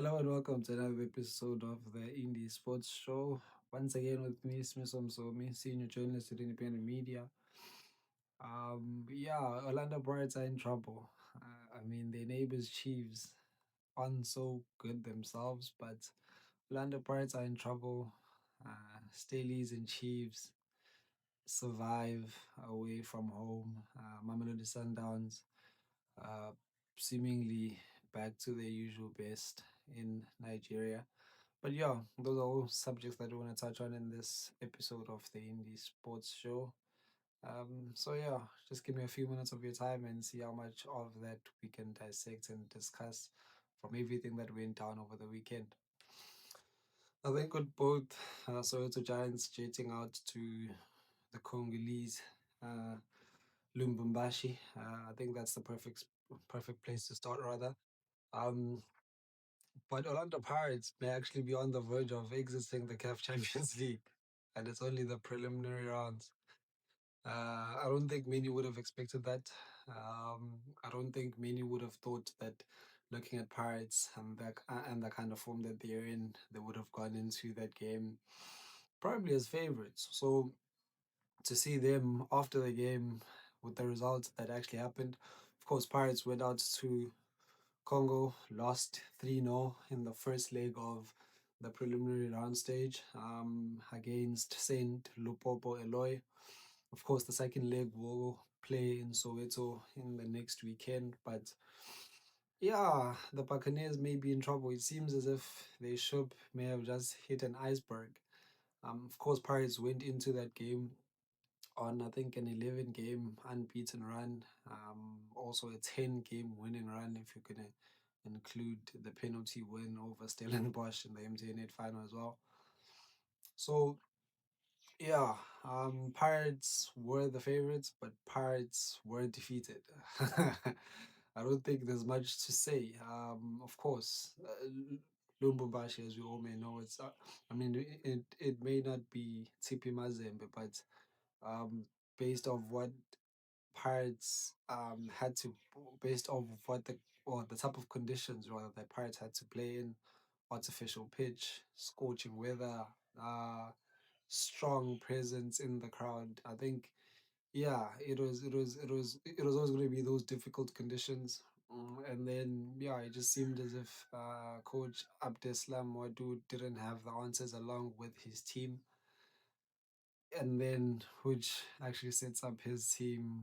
Hello and welcome to another episode of the Indie Sports Show. Once again with me, Smiso Msomi, senior journalist at Independent Media. Yeah, Orlando Pirates are in trouble. Their neighbors Chiefs aren't so good themselves, but Orlando Pirates are in trouble. Staleys and Chiefs survive away from home. Mamelodi Sundowns uh, seemingly back to their usual best in Nigeria. But yeah, those are all subjects that we want to touch on in this episode of the Indie Sports Show. So yeah, just give me a few minutes of your time and see how much of that we can dissect and discuss from everything that went down over the weekend. I think with both Soweto Giants jetting out to the Congolese uh, Lumbumbashi, I think that's the perfect place to start rather. Um, But Orlando Pirates may actually be on the verge of exiting the CAF Champions League, and it's only the preliminary rounds. I don't think many would have expected that. I don't think many would have thought that looking at Pirates and the kind of form that they're in, they would have gone into that game probably as favorites. So to see them after the game with the results that actually happened, of course, Pirates went out to Congo, lost 3-0 in the first leg of the preliminary round stage against St Eloi. Of course, the second leg will play in Soweto in the next weekend, but yeah, the Buccaneers may be in trouble. It seems as if their ship may have just hit an iceberg. Of course, Pirates went into that game on I think an 11 game unbeaten run, also a 10 game winning run if you're gonna include the penalty win over Stellenbosch in the MTN8 final as well. So yeah, Pirates were the favorites, but Pirates were defeated. I don't think there's much to say. Of course, Lubumbashi, as we all may know, it may not be Tipi Mazembe, but um, based off what Pirates had to based off of what the type of conditions rather that Pirates had to play in, artificial pitch, scorching weather, strong presence in the crowd. I think yeah, it was always going to be those difficult conditions. And then yeah, it just seemed as if coach Abdeslam Wadu didn't have the answers along with his team, and then which actually sets up his team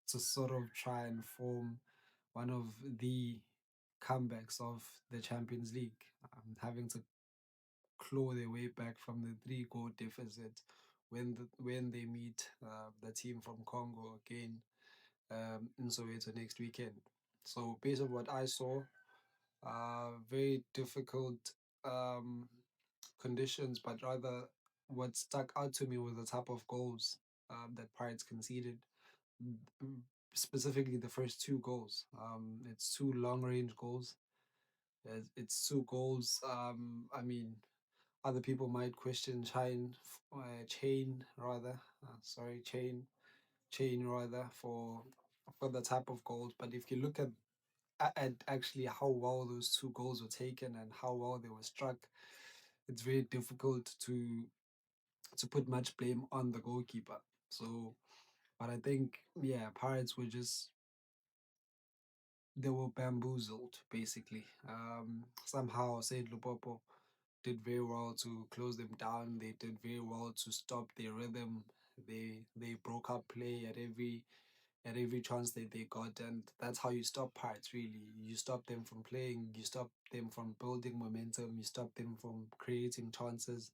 to sort of try and form one of the comebacks of the Champions League, having to claw their way back from the three-goal deficit when they meet the team from Congo again in Soweto next weekend. So based on what I saw, very difficult um, conditions, but rather what stuck out to me was the type of goals that Pirates conceded, specifically the first two goals. It's two long range goals. It's two goals. Other people might question chain rather. Chain rather for the type of goals. But if you look at actually how well those two goals were taken and how well they were struck, it's very difficult to put much blame on the goalkeeper. So, but I think yeah, Pirates were just they were bamboozled basically. Somehow St Lupopo did very well to close them down. They did very well to stop their rhythm. They broke up play at every chance that they got, and that's how you stop Pirates. Really, you stop them from playing. You stop them from building momentum. You stop them from creating chances,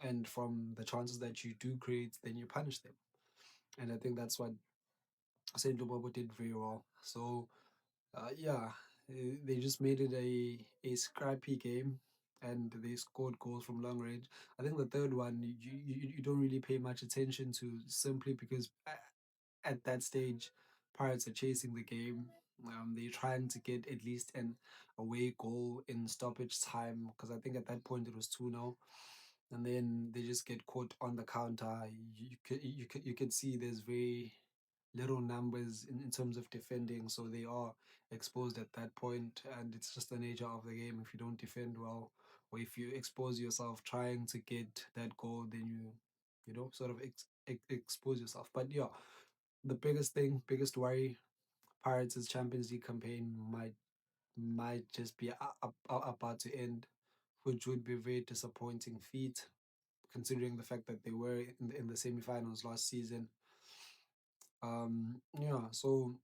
and from the chances that you do create, then you punish them. And I think that's what St Lupopo did very well. So yeah, they just made it a scrappy game, and they scored goals from long range. I think the third one you don't really pay much attention to simply because at that stage, Pirates are chasing the game. They're trying to get at least an away goal in stoppage time because I think at that point it was 2-0, and then they just get caught on the counter. You could see there's very little numbers in terms of defending, so they are exposed at that point, and it's just the nature of the game. If you don't defend well, or if you expose yourself trying to get that goal, then you know, sort of expose yourself. But yeah, the biggest thing, biggest worry, Pirates' Champions League campaign might just be about to end, which would be a very disappointing feat, considering the fact that they were in the semi-finals last season. Yeah, so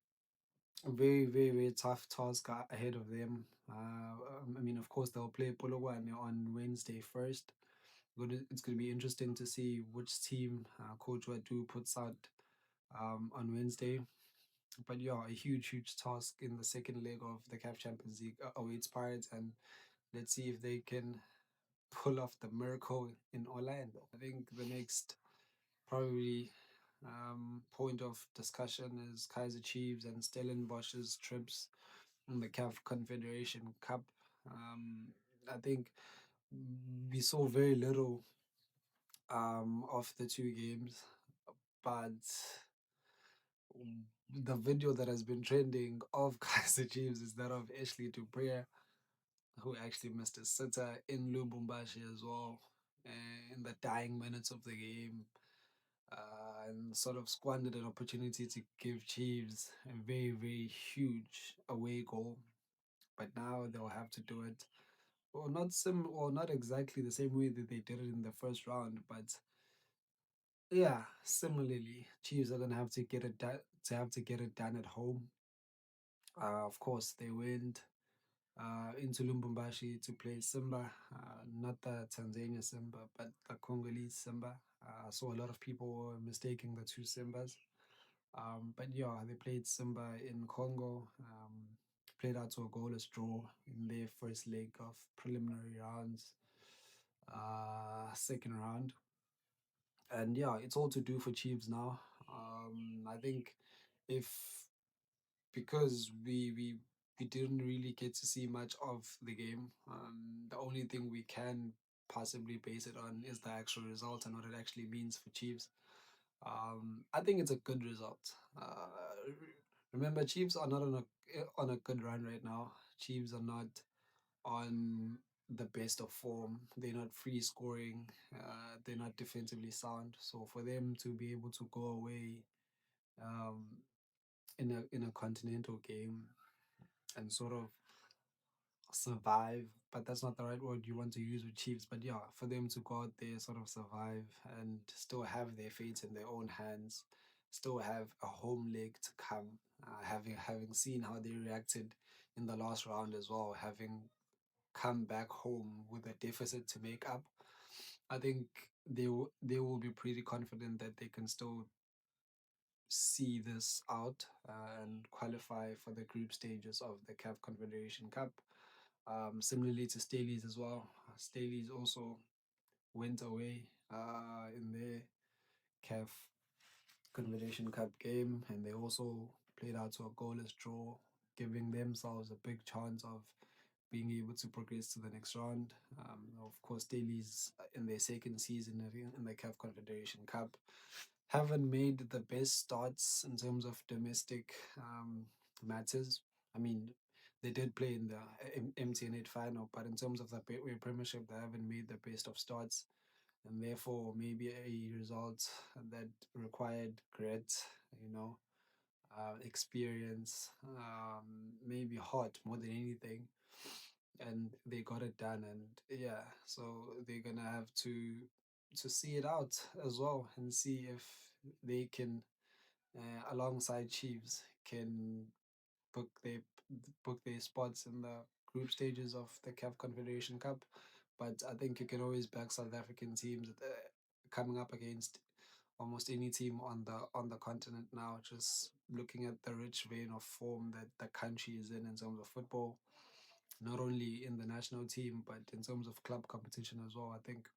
a very, very, very tough task ahead of them. I mean, of course, they'll play Polokwane on Wednesday first. It's going to be interesting to see which team Coach Wadu puts out on Wednesday. But yeah, a huge, huge task in the second leg of the CAF Champions League awaits Pirates, and let's see if they can pull off the miracle in Orlando. I think the next probably point of discussion is Kaizer Chiefs and Stellenbosch's trips in the CAF Confederation Cup. I think we saw very little of the two games, but the video that has been trending of Kaizer Chiefs is that of Ashley Dupree, who actually missed a sitter in Lubumbashi as well, in the dying minutes of the game, and sort of squandered an opportunity to give Chiefs a very, very huge away goal. But now they'll have to do it, or not exactly the same way that they did it in the first round, but yeah, similarly, Chiefs are gonna have to get it done at home. Of course, they went into Lubumbashi to play Simba, not the Tanzania Simba, but the Congolese Simba. I saw a lot of people were mistaking the two Simbas. But yeah, they played Simba in Congo, played out to a goalless draw in their first leg of preliminary rounds, second round. And yeah, it's all to do for Chiefs now. I think if because we didn't really get to see much of the game, the only thing we can possibly base it on is the actual result and what it actually means for Chiefs. I think it's a good result. Remember, Chiefs are not on a good run right now. Chiefs are not on the best of form. They're not free scoring. They're not defensively sound. So for them to be able to go away um, in a continental game and sort of survive, but that's not the right word you want to use with Chiefs. But yeah, for them to go out there, sort of survive and still have their fate in their own hands, still have a home leg to come, having seen how they reacted in the last round as well, having come back home with a deficit to make up. I think they will be pretty confident that they can still see this out and qualify for the group stages of the CAF Confederation Cup. Similarly to Staley's as well. Staley's also went away in their CAF Confederation Cup game, and they also played out to a goalless draw, giving themselves a big chance of being able to progress to the next round. Of course, Daly's in their second season in the CAF Confederation Cup haven't made the best starts in terms of domestic matters. I mean, they did play in the MTN8 final, but in terms of the Premiership, they haven't made the best of starts, and therefore maybe a result that required grit, you know, experience, maybe heart more than anything, and they got it done. And yeah, so they're gonna have to see it out as well and see if they can, alongside Chiefs, can book their book their spots in the group stages of the CAF Confederation Cup. But I think you can always back South African teams coming up against almost any team on the continent now. Just looking at the rich vein of form that the country is in terms of football, not only in the national team but in terms of club competition as well. I think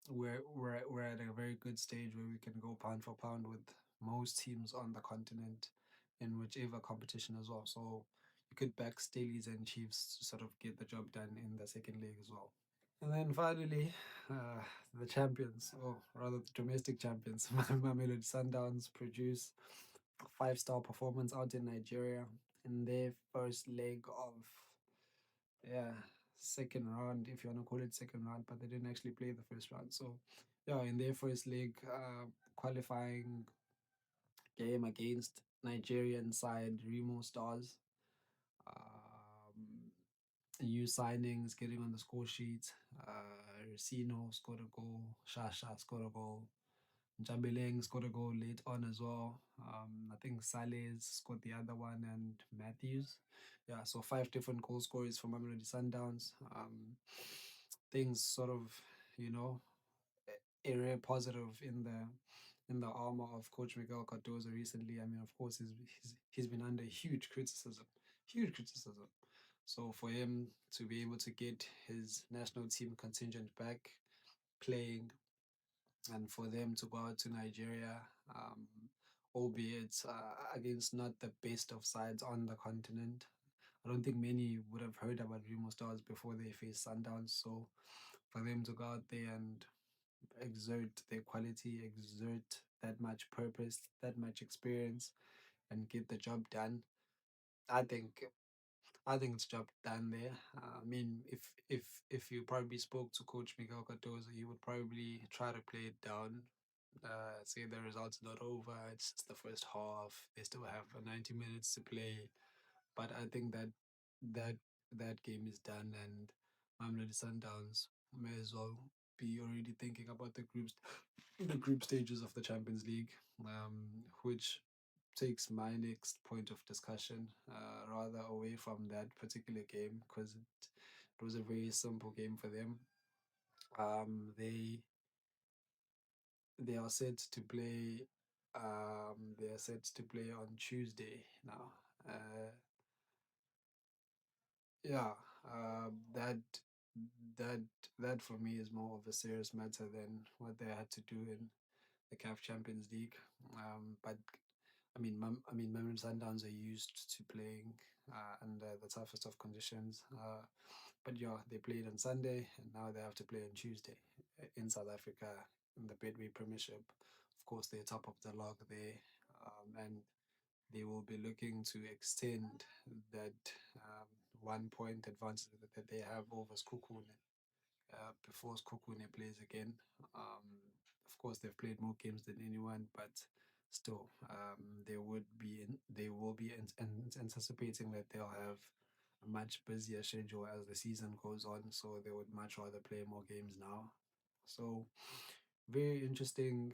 we're at a very good stage where we can go pound for pound with most teams on the continent in whichever competition as well. So you could back Staleys and Chiefs to sort of get the job done in the second leg as well. And then finally, the champions, or rather the domestic champions, Mamelodi Sundowns, produce 5-star performance out in Nigeria in their first leg of, yeah, second round, if you want to call it second round, but they didn't actually play the first round. So, yeah, in their first leg, qualifying game against Nigerian side Remo Stars. Um, New signings getting on the score sheet. Racino scored a goal. Shasha scored a goal. Jabeleng scored a goal late on as well. I think Saleh scored the other one and Matthews. Yeah, so five different goal scorers for Mamelodi Sundowns. Things sort of, you know, area positive in the armor of Coach Miguel Cardozo recently. I mean, of course, he's been under huge criticism. So for him to be able to get his national team contingent back playing, and for them to go out to Nigeria, um, albeit against not the best of sides on the continent. I don't think many would have heard about Remo Stars before they faced Sundowns. So for them to go out there and exert their quality, exert that much purpose, that much experience, and get the job done. I think I think it's job done there. I mean, if you probably spoke to Coach Miguel Cardozo, he would probably try to play it down, say the result's not over. It's just the first half. They still have 90 minutes to play, but I think that that game is done, and Mamelodi Sundowns may as well be already thinking about the group stages of the Champions League, which takes my next point of discussion rather away from that particular game because it was a very simple game for them. Um, they they are set to play. They are set to play on Tuesday now. Yeah, that that that for me is more of a serious matter than what they had to do in the CAF Champions League. But I mean, Mamelodi Sundowns are used to playing under the toughest of conditions. But yeah, they played on Sunday, and now they have to play on Tuesday in South Africa in the Midweek Premiership. Of course, they're top of the log there, and they will be looking to extend that 1 point advantage that they have over Skukune before Skukune plays again. Of course, they've played more games than anyone, but still, they will be anticipating that they'll have a much busier schedule as the season goes on. So they would much rather play more games now. So very interesting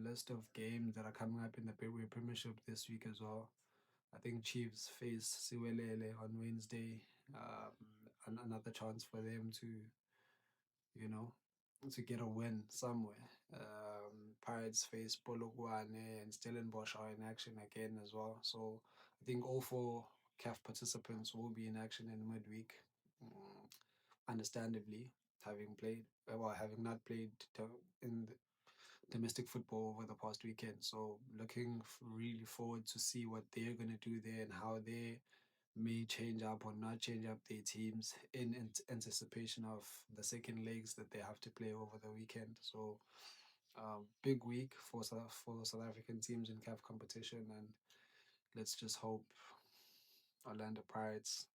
list of games that are coming up in the Premiership this week as well. I think Chiefs face Siwelele on Wednesday. Another chance for them to, you know, to get a win somewhere. Pirates face Polokwane and Stellenbosch are in action again as well. So I think all four CAF participants will be in action in midweek. Understandably, having not played in domestic football over the past weekend. So looking really forward to see what they're going to do there and how they may change up or not change up their teams in anticipation of the second legs that they have to play over the weekend. So big week for South African teams in CAF competition, and let's just hope Orlando Pirates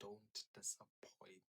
don't disappoint.